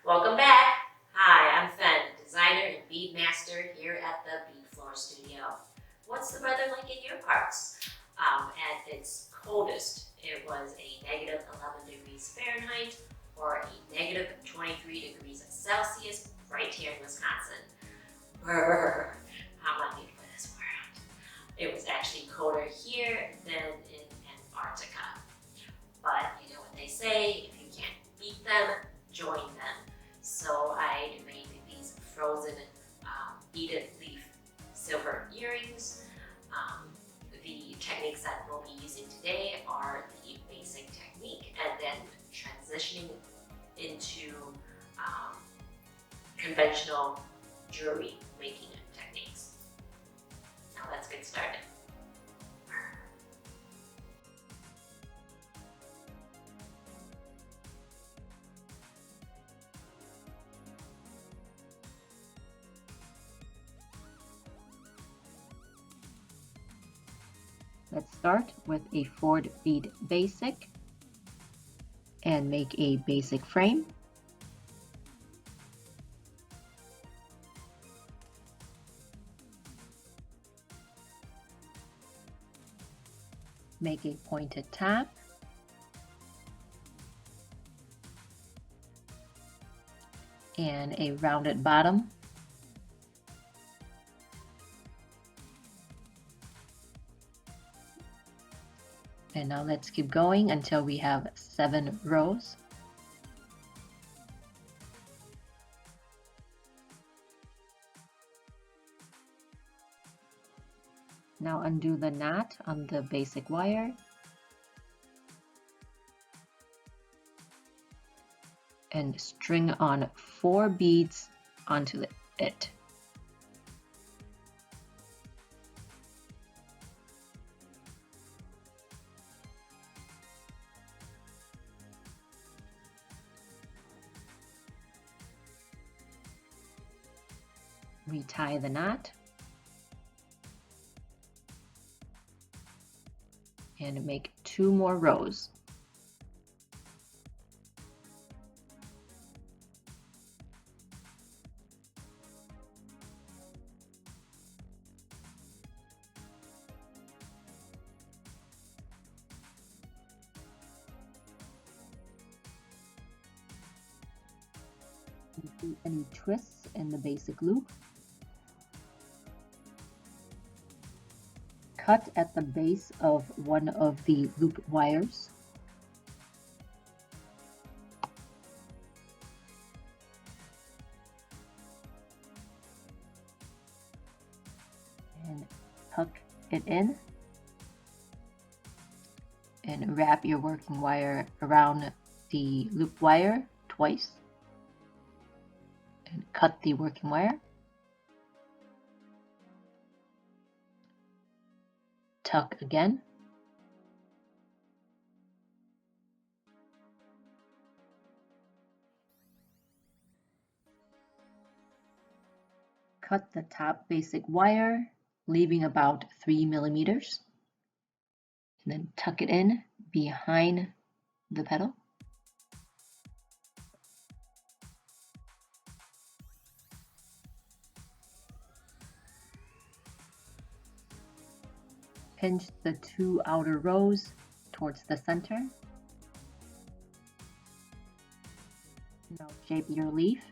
Welcome back. Hi, I'm Fen, designer and bead master here at the Bead Floor Studio. What's the weather like in your parts? At its coldest, it was a negative 11 degrees Fahrenheit or a negative 23 degrees Celsius right here in Wisconsin. Brrr, how am I made for this world? It was actually colder here than in Antarctica. But you know what they say, if you can't beat them, join them. So I made these frozen beaded leaf silver earrings. The techniques that we'll be using today are the basic technique and then transitioning into conventional jewelry making techniques. Now let's get started. Let's start with a 4 bead basic and make a basic frame. Make a pointed top. And a rounded bottom. And now let's keep going until we have 7 rows. Now undo the knot on the basic wire. And string on 4 beads onto it. Retie the knot and make 2 more rows. Don't do any twists in the basic loop. Cut at the base of one of the loop wires. And tuck it in. And wrap your working wire around the loop wire twice. And cut the working wire. Tuck again. Cut the top basic wire, leaving about 3 millimeters. And then tuck it in behind the petal. Pinch the 2 outer rows towards the center. Now shape your leaf.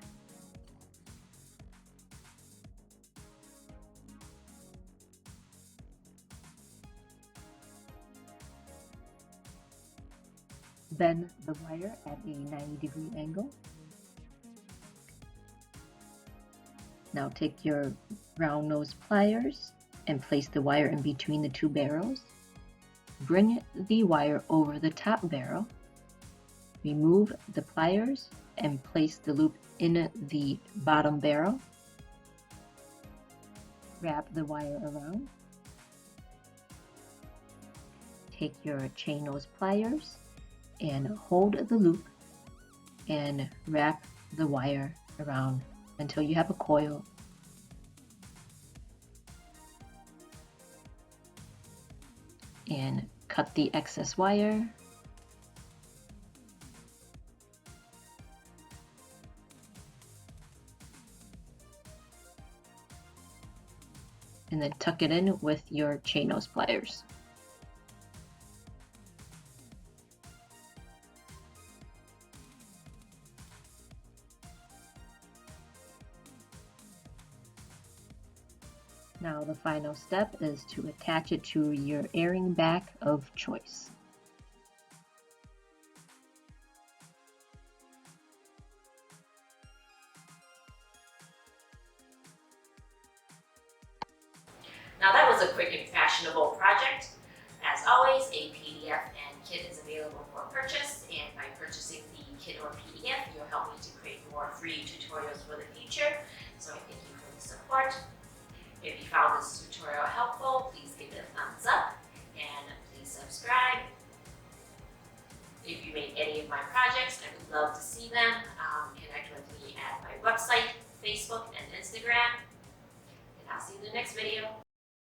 Bend the wire at a 90-degree angle. Now take your round nose pliers and place the wire in between the 2 barrels. Bring the wire over the top barrel. Remove the pliers and place the loop in the bottom barrel. Wrap the wire around. Take your chain nose pliers and hold the loop and wrap the wire around until you have a coil. And cut the excess wire. and then tuck it in with your chain nose pliers. Now the final step is to attach it to your airing back of choice. Now that was a quick and fashionable project. As always, a PDF and kit is available for purchase, and by purchasing the kit or PDF, you'll help me to create more free tutorials for the future. So I thank you for the support. If you found this tutorial helpful, please give it a thumbs up and please subscribe. If you made any of my projects, I would love to see them. Connect with me at my website, Facebook, and Instagram. And I'll see you in the next video.